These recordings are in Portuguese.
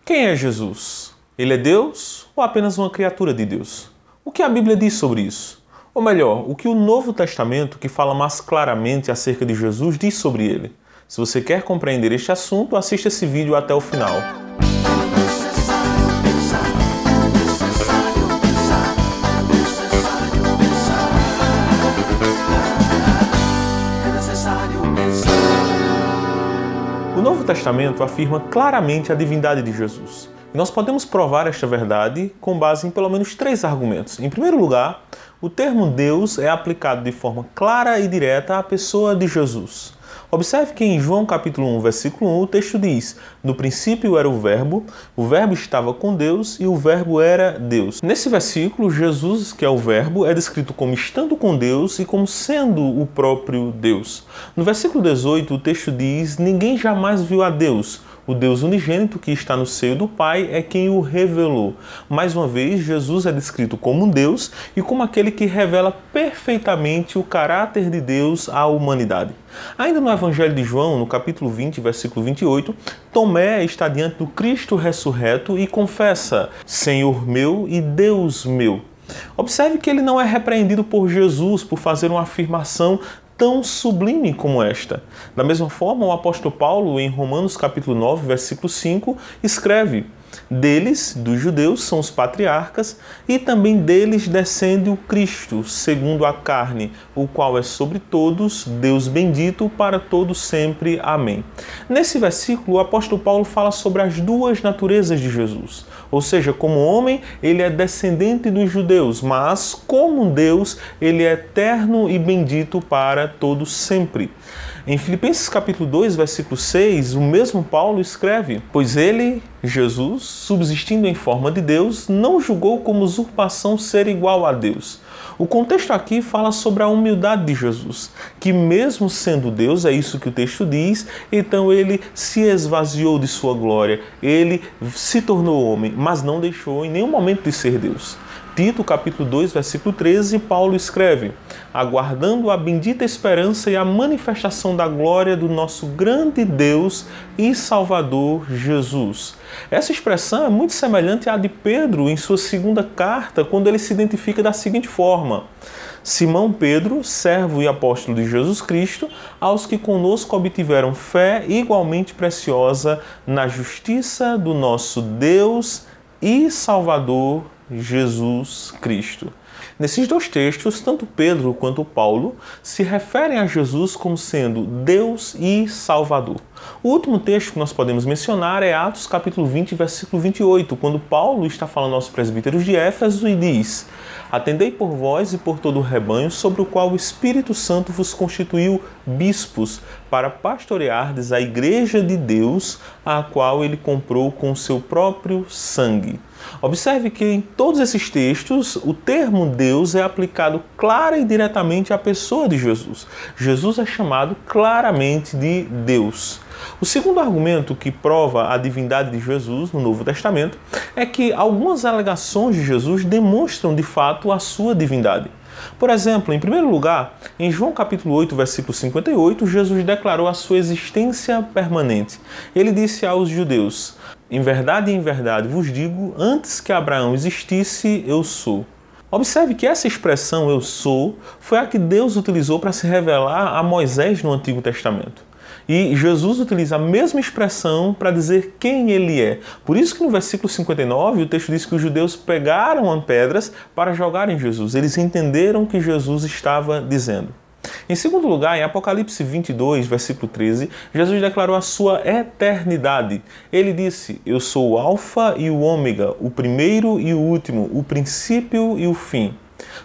Quem é Jesus? Ele é Deus ou apenas uma criatura de Deus? O que a Bíblia diz sobre isso? Ou melhor, o que o Novo Testamento, que fala mais claramente acerca de Jesus, diz sobre ele? Se você quer compreender este assunto, assista esse vídeo até o final. O Novo Testamento afirma claramente a divindade de Jesus. E nós podemos provar esta verdade com base em pelo menos 3 argumentos. Em primeiro lugar, o termo Deus é aplicado de forma clara e direta à pessoa de Jesus. Observe que em João capítulo 1, versículo 1, o texto diz: no princípio era o Verbo estava com Deus e o Verbo era Deus. Nesse versículo, Jesus, que é o Verbo, é descrito como estando com Deus e como sendo o próprio Deus. No versículo 18, o texto diz: ninguém jamais viu a Deus. O Deus unigênito que está no seio do Pai é quem o revelou. Mais uma vez, Jesus é descrito como um Deus e como aquele que revela perfeitamente o caráter de Deus à humanidade. Ainda no Evangelho de João, no capítulo 20, versículo 28, Tomé está diante do Cristo ressurreto e confessa: Senhor meu e Deus meu. Observe que ele não é repreendido por Jesus por fazer uma afirmação tão sublime como esta. Da mesma forma, o apóstolo Paulo, em Romanos capítulo 9, versículo 5, escreve: deles, dos judeus, são os patriarcas, e também deles descende o Cristo, segundo a carne, o qual é sobre todos, Deus bendito para todos sempre. Amém. Nesse versículo, o apóstolo Paulo fala sobre as duas naturezas de Jesus. Ou seja, como homem, ele é descendente dos judeus, mas como Deus, ele é eterno e bendito para todos sempre. Em Filipenses capítulo 2, versículo 6, o mesmo Paulo escreve: pois ele, Jesus, subsistindo em forma de Deus, não julgou como usurpação ser igual a Deus. O contexto aqui fala sobre a humildade de Jesus, que mesmo sendo Deus, é isso que o texto diz, então ele se esvaziou de sua glória, ele se tornou homem, mas não deixou em nenhum momento de ser Deus. Tito, capítulo 2, versículo 13, Paulo escreve: aguardando a bendita esperança e a manifestação da glória do nosso grande Deus e Salvador Jesus. Essa expressão é muito semelhante à de Pedro em sua segunda carta, quando ele se identifica da seguinte forma: Simão Pedro, servo e apóstolo de Jesus Cristo, aos que conosco obtiveram fé igualmente preciosa na justiça do nosso Deus e Salvador Jesus Cristo. Nesses 2 textos, tanto Pedro quanto Paulo se referem a Jesus como sendo Deus e Salvador. O último texto que nós podemos mencionar é Atos capítulo 20, versículo 28, quando Paulo está falando aos presbíteros de Éfeso e diz: atendei por vós e por todo o rebanho sobre o qual o Espírito Santo vos constituiu bispos, para pastoreardes a igreja de Deus, a qual ele comprou com o seu próprio sangue. Observe que em todos esses textos, o termo Deus é aplicado clara e diretamente à pessoa de Jesus. Jesus é chamado claramente de Deus. O segundo argumento que prova a divindade de Jesus no Novo Testamento é que algumas alegações de Jesus demonstram de fato a sua divindade. Por exemplo, em primeiro lugar, em João capítulo 8, versículo 58, Jesus declarou a sua existência permanente. Ele disse aos judeus: em verdade vos digo, antes que Abraão existisse, eu sou. Observe que essa expressão eu sou foi a que Deus utilizou para se revelar a Moisés no Antigo Testamento. E Jesus utiliza a mesma expressão para dizer quem ele é. Por isso que no versículo 59 o texto diz que os judeus pegaram pedras para jogar em Jesus. Eles entenderam o que Jesus estava dizendo. Em segundo lugar, em Apocalipse 22, versículo 13, Jesus declarou a sua eternidade. Ele disse: eu sou o Alfa e o Ômega, o primeiro e o último, o princípio e o fim.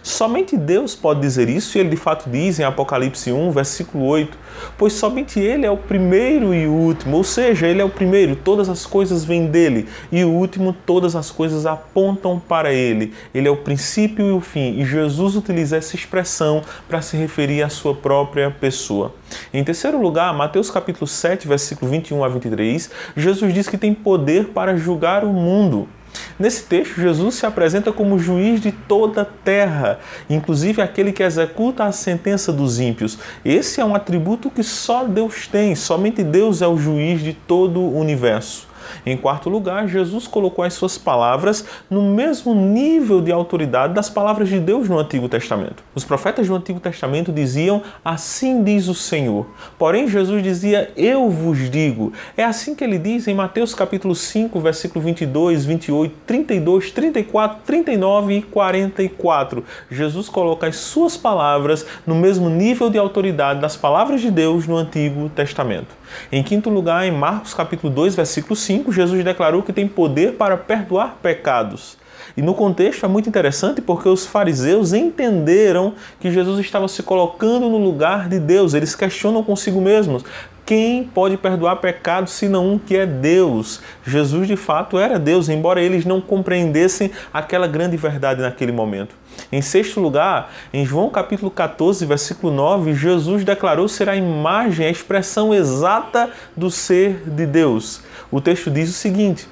Somente Deus pode dizer isso, e ele de fato diz em Apocalipse 1, versículo 8, pois somente ele é o primeiro e o último, ou seja, ele é o primeiro, todas as coisas vêm dele, e o último, todas as coisas apontam para ele. Ele é o princípio e o fim, e Jesus utiliza essa expressão para se referir à sua própria pessoa. Em terceiro lugar, Mateus capítulo 7, versículo 21 a 23, Jesus diz que tem poder para julgar o mundo. Nesse texto, Jesus se apresenta como juiz de toda a terra, inclusive aquele que executa a sentença dos ímpios. Esse é um atributo que só Deus tem, somente Deus é o juiz de todo o universo. Em quarto lugar, Jesus colocou as suas palavras no mesmo nível de autoridade das palavras de Deus no Antigo Testamento. Os profetas do Antigo Testamento diziam, assim diz o Senhor. Porém, Jesus dizia, eu vos digo. É assim que ele diz em Mateus capítulo 5, versículo 22, 28, 32, 34, 39 e 44. Jesus coloca as suas palavras no mesmo nível de autoridade das palavras de Deus no Antigo Testamento. Em quinto lugar, em Marcos capítulo 2, versículo 5, Jesus declarou que tem poder para perdoar pecados. E no contexto é muito interessante porque os fariseus entenderam que Jesus estava se colocando no lugar de Deus. Eles questionam consigo mesmos. Quem pode perdoar pecados senão um que é Deus? Jesus de fato era Deus, embora eles não compreendessem aquela grande verdade naquele momento. Em sexto lugar, em João capítulo 14, versículo 9, Jesus declarou ser a imagem, a expressão exata do ser de Deus. O texto diz o seguinte,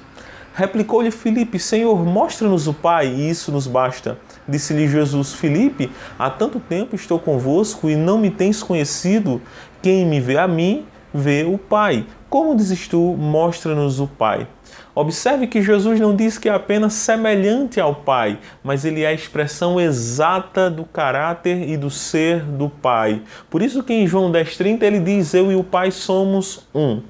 replicou-lhe Filipe, Senhor, mostra-nos o Pai, e isso nos basta. Disse-lhe Jesus, Filipe, há tanto tempo estou convosco e não me tens conhecido. Quem me vê a mim, vê o Pai. Como dizes tu, mostra-nos o Pai. Observe que Jesus não diz que é apenas semelhante ao Pai, mas ele é a expressão exata do caráter e do ser do Pai. Por isso que em João 10,30 ele diz, eu e o Pai somos um.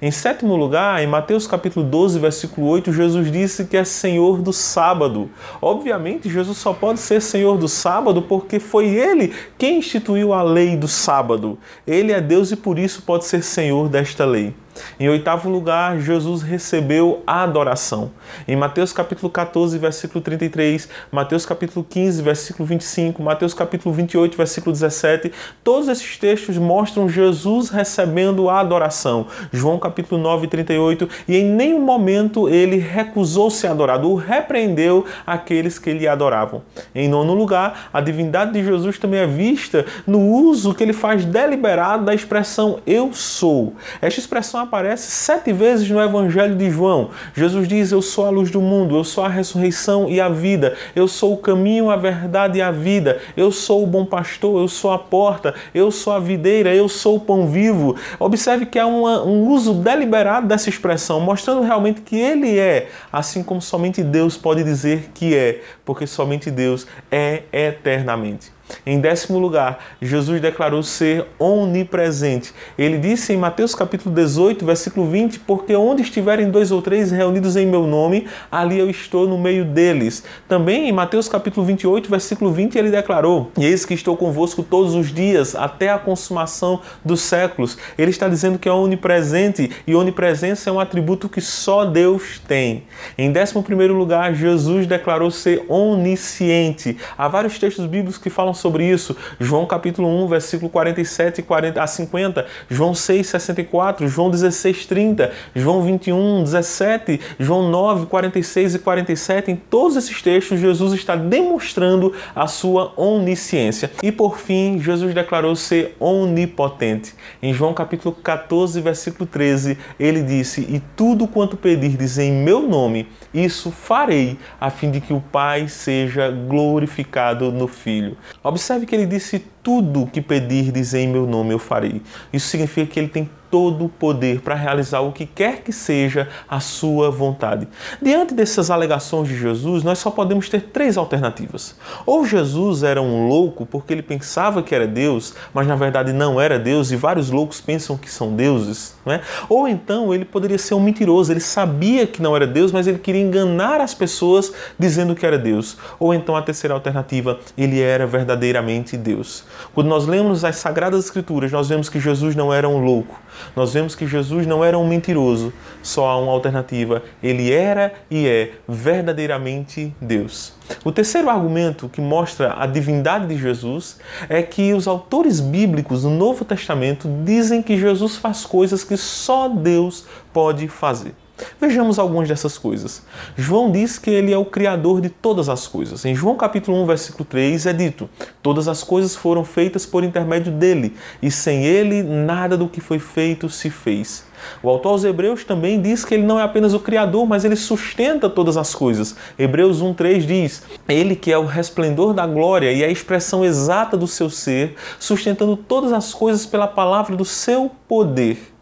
Em sétimo lugar, em Mateus capítulo 12, versículo 8, Jesus disse que é Senhor do sábado. Obviamente, Jesus só pode ser Senhor do sábado porque foi Ele quem instituiu a lei do sábado. Ele é Deus e por isso pode ser Senhor desta lei. Em oitavo lugar, Jesus recebeu a adoração. Em Mateus capítulo 14, versículo 33, Mateus capítulo 15, versículo 25, Mateus capítulo 28, versículo 17, todos esses textos mostram Jesus recebendo a adoração. João capítulo 9, 38, e em nenhum momento ele recusou ser adorado, ou repreendeu aqueles que lhe adoravam. Em nono lugar, a divindade de Jesus também é vista no uso que ele faz deliberado da expressão eu sou. Esta expressão aparece 7 vezes no Evangelho de João. Jesus diz, eu sou a luz do mundo, eu sou a ressurreição e a vida, eu sou o caminho, a verdade e a vida, eu sou o bom pastor, eu sou a porta, eu sou a videira, eu sou o pão vivo. Observe que há um uso deliberado dessa expressão, mostrando realmente que ele é, assim como somente Deus pode dizer que é, porque somente Deus é eternamente. Em décimo lugar, Jesus declarou ser onipresente. Ele disse em Mateus capítulo 18, versículo 20, porque onde estiverem 2 ou 3 reunidos em meu nome, ali eu estou no meio deles. Também em Mateus capítulo 28, versículo 20, ele declarou, e eis que estou convosco todos os dias, até a consumação dos séculos. Ele está dizendo que é onipresente, e onipresença é um atributo que só Deus tem. Em 11º lugar, Jesus declarou ser onisciente. Há vários textos bíblicos que falam sobre isso. João capítulo 1, versículo 47 a 50, João 6, 64, João 16, 30, João 21, 17, João 9, 46 e 47. Em todos esses textos, Jesus está demonstrando a sua onisciência. E por fim, Jesus declarou ser onipotente. Em João capítulo 14, versículo 13, ele disse, e tudo quanto pedirdes em meu nome, isso farei, a fim de que o Pai seja glorificado no Filho. Observe que ele disse, tudo que pedirdes em meu nome eu farei. Isso significa que ele tem todo o poder para realizar o que quer que seja a sua vontade. Diante dessas alegações de Jesus, nós só podemos ter 3 alternativas. Ou Jesus era um louco porque ele pensava que era Deus, mas na verdade não era Deus, e vários loucos pensam que são deuses, não é? Ou então ele poderia ser um mentiroso, ele sabia que não era Deus, mas ele queria enganar as pessoas dizendo que era Deus. Ou então a terceira alternativa, ele era verdadeiramente Deus. Quando nós lemos as Sagradas Escrituras, nós vemos que Jesus não era um louco. Nós vemos que Jesus não era um mentiroso. Só há uma alternativa. Ele era e é verdadeiramente Deus. O terceiro argumento que mostra a divindade de Jesus é que os autores bíblicos do Novo Testamento dizem que Jesus faz coisas que só Deus pode fazer. Vejamos algumas dessas coisas. João diz que ele é o Criador de todas as coisas. Em João capítulo 1, versículo 3 é dito, todas as coisas foram feitas por intermédio dele, e sem ele nada do que foi feito se fez. O autor aos Hebreus também diz que ele não é apenas o Criador, mas ele sustenta todas as coisas. Hebreus 1,3 diz, ele que é o resplendor da glória e a expressão exata do seu ser, sustentando todas as coisas pela palavra do seu poder.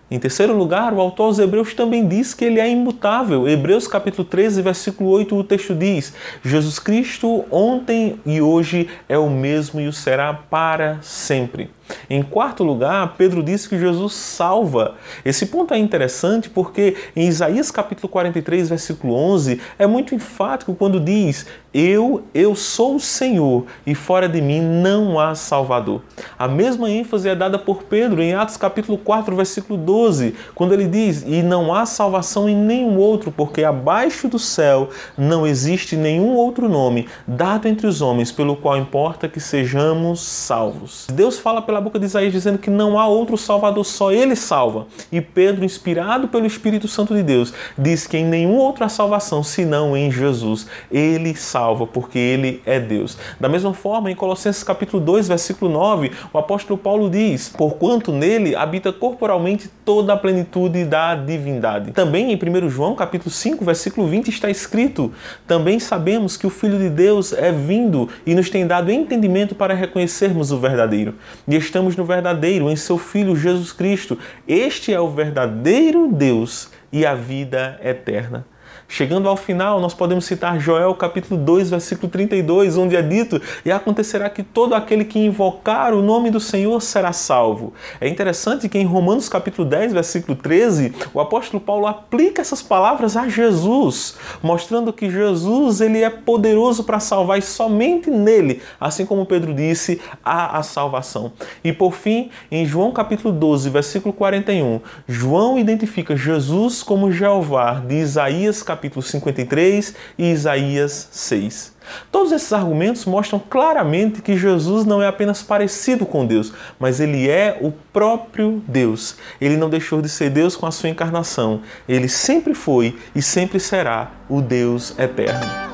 Em terceiro lugar, o autor aos Hebreus também diz que ele é imutável. Hebreus capítulo 13, versículo 8, o texto diz: Jesus Cristo ontem e hoje é o mesmo e o será para sempre. Em quarto lugar, Pedro diz que Jesus salva. Esse ponto é interessante porque em Isaías capítulo 43, versículo 11, é muito enfático quando diz: Eu sou o Senhor e fora de mim não há Salvador. A mesma ênfase é dada por Pedro em Atos capítulo 4, versículo 12, quando ele diz: E não há salvação em nenhum outro, porque abaixo do céu não existe nenhum outro nome dado entre os homens pelo qual importa que sejamos salvos. Deus fala pela boca de Isaías dizendo que não há outro Salvador, só Ele salva. E Pedro, inspirado pelo Espírito Santo de Deus, diz que em nenhum outro há salvação senão em Jesus. Ele salva porque Ele é Deus. Da mesma forma, em Colossenses capítulo 2, versículo 9, o apóstolo Paulo diz: Porquanto nele habita corporalmente toda a plenitude da divindade. Também em 1 João capítulo 5, versículo 20 está escrito: Também sabemos que o Filho de Deus é vindo e nos tem dado entendimento para reconhecermos o verdadeiro. E estamos no verdadeiro, em seu Filho Jesus Cristo. Este é o verdadeiro Deus e a vida eterna. Chegando ao final, nós podemos citar Joel capítulo 2, versículo 32, onde é dito: E acontecerá que todo aquele que invocar o nome do Senhor será salvo. É interessante que em Romanos capítulo 10, versículo 13, o apóstolo Paulo aplica essas palavras a Jesus, mostrando que Jesus ele é poderoso para salvar e somente nele, assim como Pedro disse, há a salvação. E por fim, em João capítulo 12, versículo 41, João identifica Jesus como Jeová de Isaías capítulo 53 e Isaías 6. Todos esses argumentos mostram claramente que Jesus não é apenas parecido com Deus, mas ele é o próprio Deus. Ele não deixou de ser Deus com a sua encarnação. Ele sempre foi e sempre será o Deus eterno.